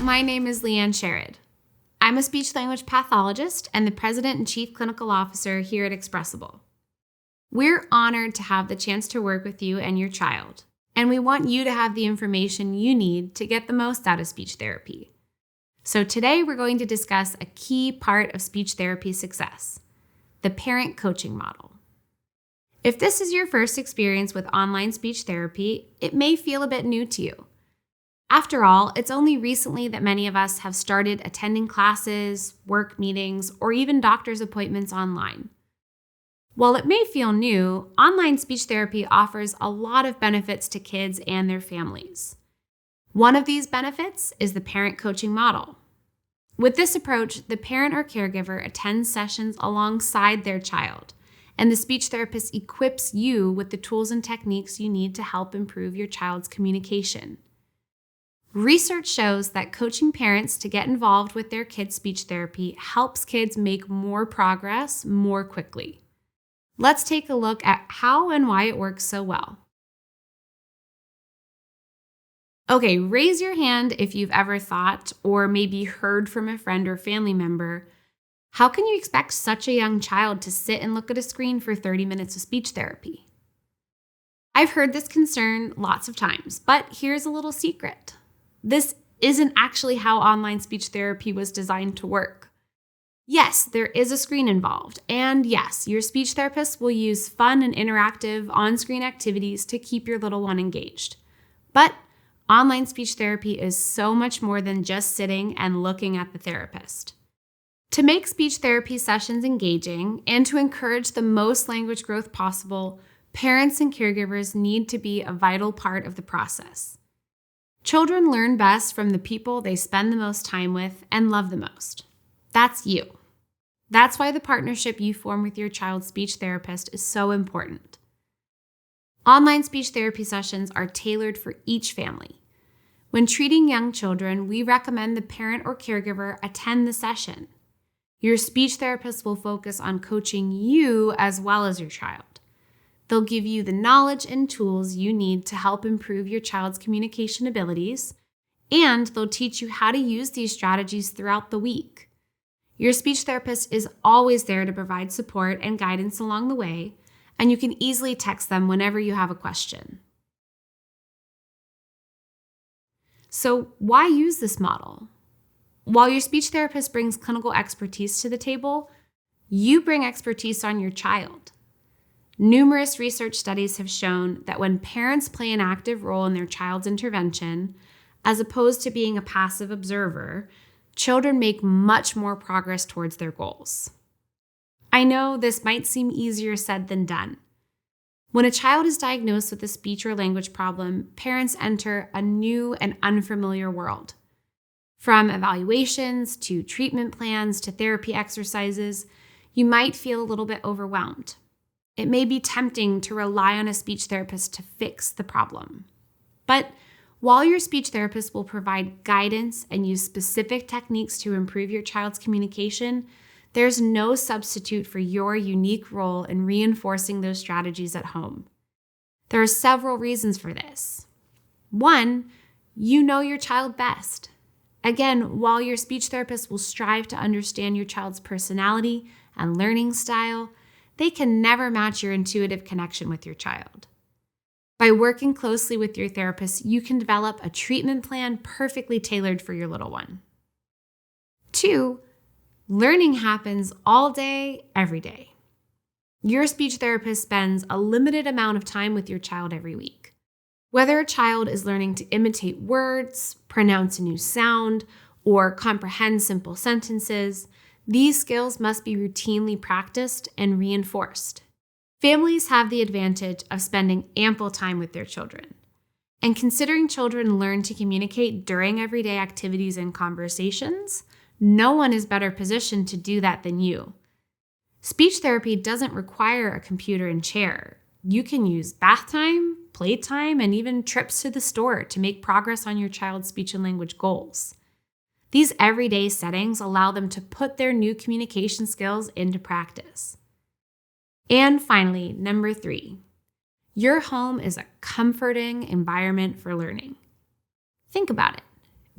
my name is Leanne Sherred. I'm a speech-language pathologist and the President and Chief Clinical Officer here at Expressable. We're honored to have the chance to work with you and your child, and we want you to have the information you need to get the most out of speech therapy. So today we're going to discuss a key part of speech therapy success, the parent coaching model. If this is your first experience with online speech therapy, it may feel a bit new to you. After all, it's only recently that many of us have started attending classes, work meetings, or even doctor's appointments online. While it may feel new, online speech therapy offers a lot of benefits to kids and their families. One of these benefits is the parent coaching model. With this approach, the parent or caregiver attends sessions alongside their child, and the speech therapist equips you with the tools and techniques you need to help improve your child's communication. Research shows that coaching parents to get involved with their kids' speech therapy helps kids make more progress more quickly. Let's take a look at how and why it works so well. Okay, raise your hand if you've ever thought or maybe heard from a friend or family member, how can you expect such a young child to sit and look at a screen for 30 minutes of speech therapy? I've heard this concern lots of times, but here's a little secret. This isn't actually how online speech therapy was designed to work. Yes, there is a screen involved, and yes, your speech therapist will use fun and interactive on-screen activities to keep your little one engaged. But online speech therapy is so much more than just sitting and looking at the therapist. To make speech therapy sessions engaging and to encourage the most language growth possible, parents and caregivers need to be a vital part of the process. Children learn best from the people they spend the most time with and love the most. That's you. That's why the partnership you form with your child's speech therapist is so important. Online speech therapy sessions are tailored for each family. When treating young children, we recommend the parent or caregiver attend the session. Your speech therapist will focus on coaching you as well as your child. They'll give you the knowledge and tools you need to help improve your child's communication abilities, and they'll teach you how to use these strategies throughout the week. Your speech therapist is always there to provide support and guidance along the way, and you can easily text them whenever you have a question. So why use this model? While your speech therapist brings clinical expertise to the table, you bring expertise on your child. Numerous research studies have shown that when parents play an active role in their child's intervention, as opposed to being a passive observer, children make much more progress towards their goals. I know this might seem easier said than done. When a child is diagnosed with a speech or language problem, parents enter a new and unfamiliar world. From evaluations to treatment plans to therapy exercises, you might feel a little bit overwhelmed. It may be tempting to rely on a speech therapist to fix the problem. But while your speech therapist will provide guidance and use specific techniques to improve your child's communication, there's no substitute for your unique role in reinforcing those strategies at home. There are several reasons for this. One, you know your child best. Again, while your speech therapist will strive to understand your child's personality and learning style, they can never match your intuitive connection with your child. By working closely with your therapist, you can develop a treatment plan perfectly tailored for your little one. Two, learning happens all day, every day. Your speech therapist spends a limited amount of time with your child every week. Whether a child is learning to imitate words, pronounce a new sound, or comprehend simple sentences, these skills must be routinely practiced and reinforced. Families have the advantage of spending ample time with their children. And considering children learn to communicate during everyday activities and conversations, no one is better positioned to do that than you. Speech therapy doesn't require a computer and chair. You can use bath time, playtime, and even trips to the store to make progress on your child's speech and language goals. These everyday settings allow them to put their new communication skills into practice. And finally, number 3, your home is a comforting environment for learning. Think about it.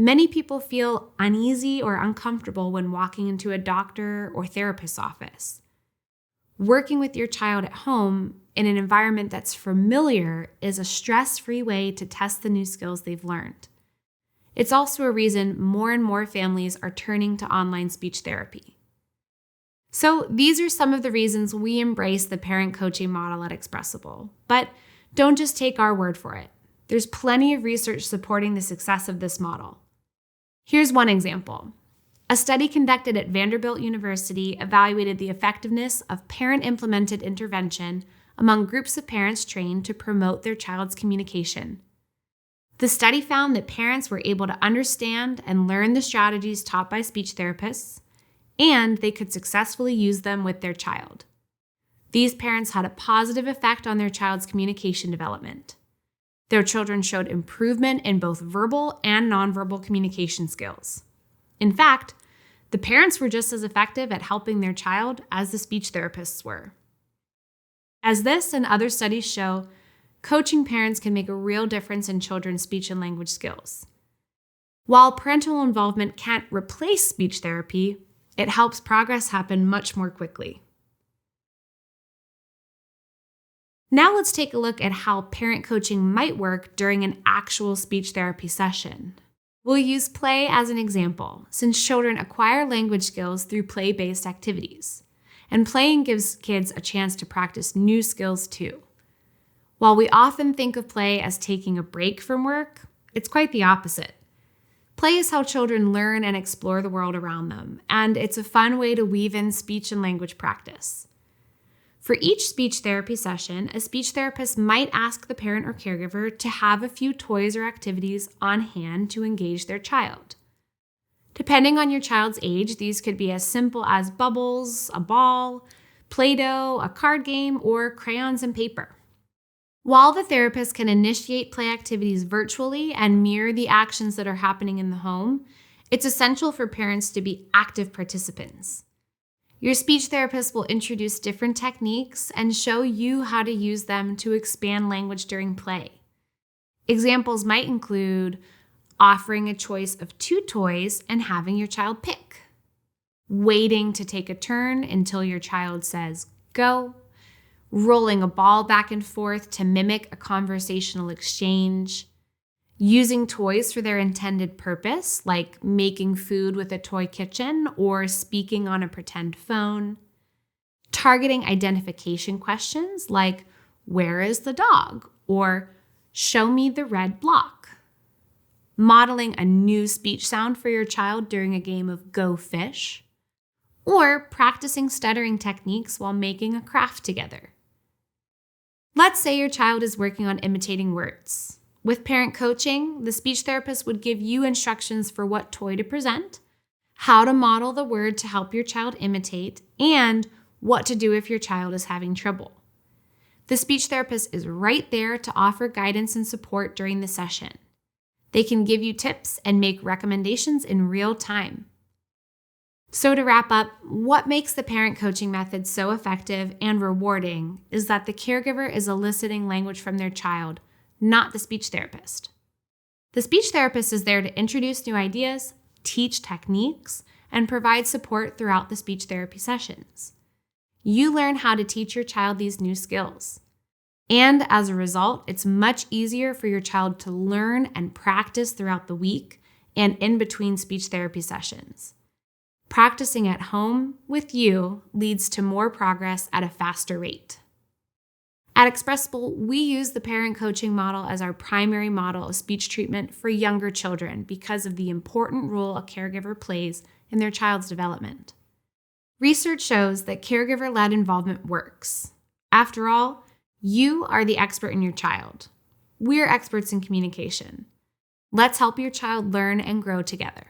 Many people feel uneasy or uncomfortable when walking into a doctor or therapist's office. Working with your child at home in an environment that's familiar is a stress-free way to test the new skills they've learned. It's also a reason more and more families are turning to online speech therapy. So these are some of the reasons we embrace the parent coaching model at Expressable. But don't just take our word for it. There's plenty of research supporting the success of this model. Here's one example. A study conducted at Vanderbilt University evaluated the effectiveness of parent-implemented intervention among groups of parents trained to promote their child's communication. The study found that parents were able to understand and learn the strategies taught by speech therapists, and they could successfully use them with their child. These parents had a positive effect on their child's communication development. Their children showed improvement in both verbal and nonverbal communication skills. In fact, the parents were just as effective at helping their child as the speech therapists were. As this and other studies show, coaching parents can make a real difference in children's speech and language skills. While parental involvement can't replace speech therapy, it helps progress happen much more quickly. Now let's take a look at how parent coaching might work during an actual speech therapy session. We'll use play as an example, since children acquire language skills through play-based activities. And playing gives kids a chance to practice new skills too. While we often think of play as taking a break from work, it's quite the opposite. Play is how children learn and explore the world around them, and it's a fun way to weave in speech and language practice. For each speech therapy session, a speech therapist might ask the parent or caregiver to have a few toys or activities on hand to engage their child. Depending on your child's age, these could be as simple as bubbles, a ball, Play-Doh, a card game, or crayons and paper. While the therapist can initiate play activities virtually and mirror the actions that are happening in the home, it's essential for parents to be active participants. Your speech therapist will introduce different techniques and show you how to use them to expand language during play. Examples might include offering a choice of 2 toys and having your child pick, waiting to take a turn until your child says go, rolling a ball back and forth to mimic a conversational exchange, using toys for their intended purpose, like making food with a toy kitchen or speaking on a pretend phone, targeting identification questions like, "Where is the dog?" or "Show me the red block," modeling a new speech sound for your child during a game of Go Fish, or practicing stuttering techniques while making a craft together. Let's say your child is working on imitating words. With parent coaching, the speech therapist would give you instructions for what toy to present, how to model the word to help your child imitate, and what to do if your child is having trouble. The speech therapist is right there to offer guidance and support during the session. They can give you tips and make recommendations in real time. So to wrap up, what makes the parent coaching method so effective and rewarding is that the caregiver is eliciting language from their child, not the speech therapist. The speech therapist is there to introduce new ideas, teach techniques, and provide support throughout the speech therapy sessions. You learn how to teach your child these new skills. And as a result, it's much easier for your child to learn and practice throughout the week and in between speech therapy sessions. Practicing at home with you leads to more progress at a faster rate. At Expressable, we use the parent coaching model as our primary model of speech treatment for younger children because of the important role a caregiver plays in their child's development. Research shows that caregiver-led involvement works. After all, you are the expert in your child. We're experts in communication. Let's help your child learn and grow together.